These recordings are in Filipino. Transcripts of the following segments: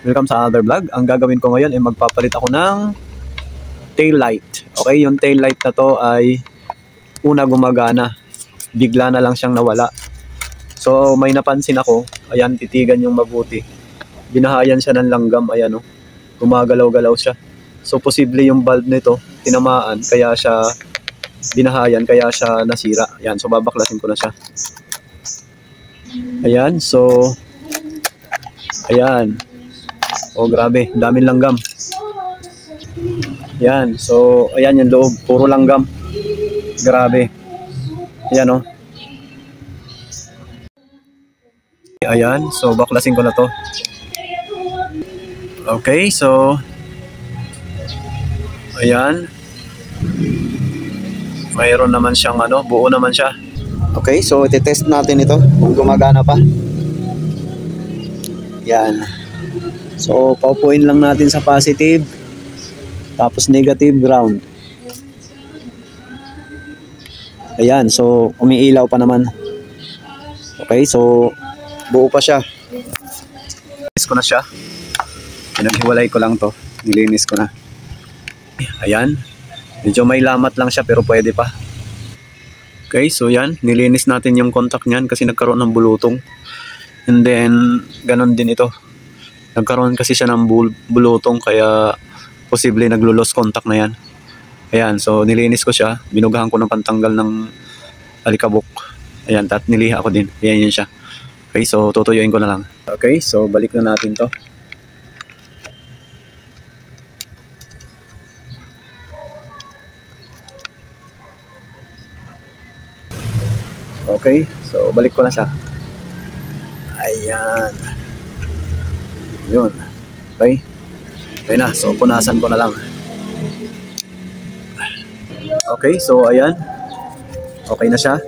Welcome sa another vlog. Ang gagawin ko ngayon ay magpapalit ako ng tail light. Okay, yung tail light na to ay una gumagana. Bigla na lang siyang nawala. So may napansin ako. Ayan, titigan yung mabuti. Binahayan siya ng langgam. Ayan o. Gumagalaw-galaw siya. So posible yung bulb nito tinamaan. Kaya siya binahayan. Kaya siya nasira. Ayan, so babaklasin ko na siya. Ayan, so ayan. Oh, grabe, daming langgam. Yan, so ayan yung loob, puro langgam. Grabe. Ayan oh. Ayan, so baklasin ko na to. Okay, so ayan. Mayroon naman siyang buo naman siya. Okay, so iti-test natin ito kung gumagana pa. Yan. So, paupuin lang natin sa positive, tapos negative ground. Ayan, so umiilaw pa naman. Okay, so buo pa siya. Nilinis ko na siya. Pinaghiwalay ko lang to. Nilinis ko na. Ayan. Medyo may lamat lang siya pero pwede pa. Okay, so yan. Nilinis natin yung contact niyan kasi nagkaroon ng bulutong. And then, ganon din ito. Nagkaroon kasi siya ng bulutong kaya posible naglo-lost contact na yan. Ayan, so nilinis ko siya. Binugahan ko ng pantanggal ng alikabok. Ayan, at niliha ko din. Ayan yun siya. Okay, so tutuyuin ko na lang. Okay, so balik na natin to. Okay, so balik ko na siya. Ayan. Yun. Okay. Okay na. So, punasan ko na lang. Okay. So, ayan. Okay na siya.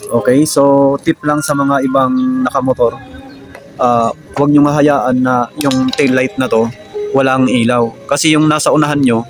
Okay. So, tip lang sa mga ibang nakamotor. Huwag nyo mahayaan na yung tail light na to walang ilaw. Kasi yung nasa unahan nyo,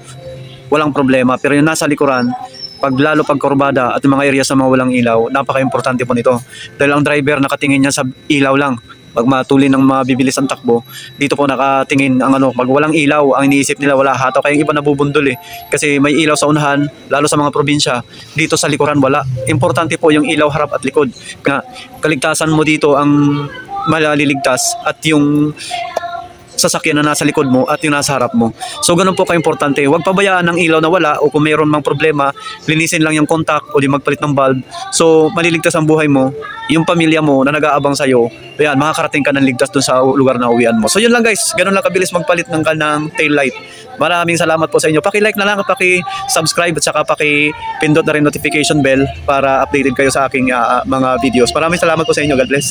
walang problema. Pero yung nasa likuran, lalo pag kurbada at yung mga area sa mga walang ilaw, napaka-importante po nito. Dahil ang driver nakatingin niya sa ilaw lang. Pag matuli ng mabibilis ang takbo, dito po nakatingin ang pag walang ilaw, ang iniisip nila wala hataw, kaya yung iba nabubundol kasi may ilaw sa unahan, lalo sa mga probinsya, dito sa likuran wala. Importante po yung ilaw harap at likod. Kaligtasan mo dito ang malililigtas at yung sasakyan na nasa likod mo at yung nasa harap mo. So ganun po ka-importante. Huwag pabayaan ng ilaw na wala o kung mayroon mang problema, linisin lang yung contact o di magpalit ng bulb. So maliligtas ang buhay mo, yung pamilya mo na nag-aabang sa'yo, ayan, makakarating ka ng ligtas dun sa lugar na uwian mo. So yun lang guys, ganun lang kabilis magpalit ng tail light. Maraming salamat po sa inyo. Paki-like na lang at paki-subscribe at saka paki-pindot na rin notification bell para updated kayo sa aking mga videos. Maraming salamat po sa inyo. God bless.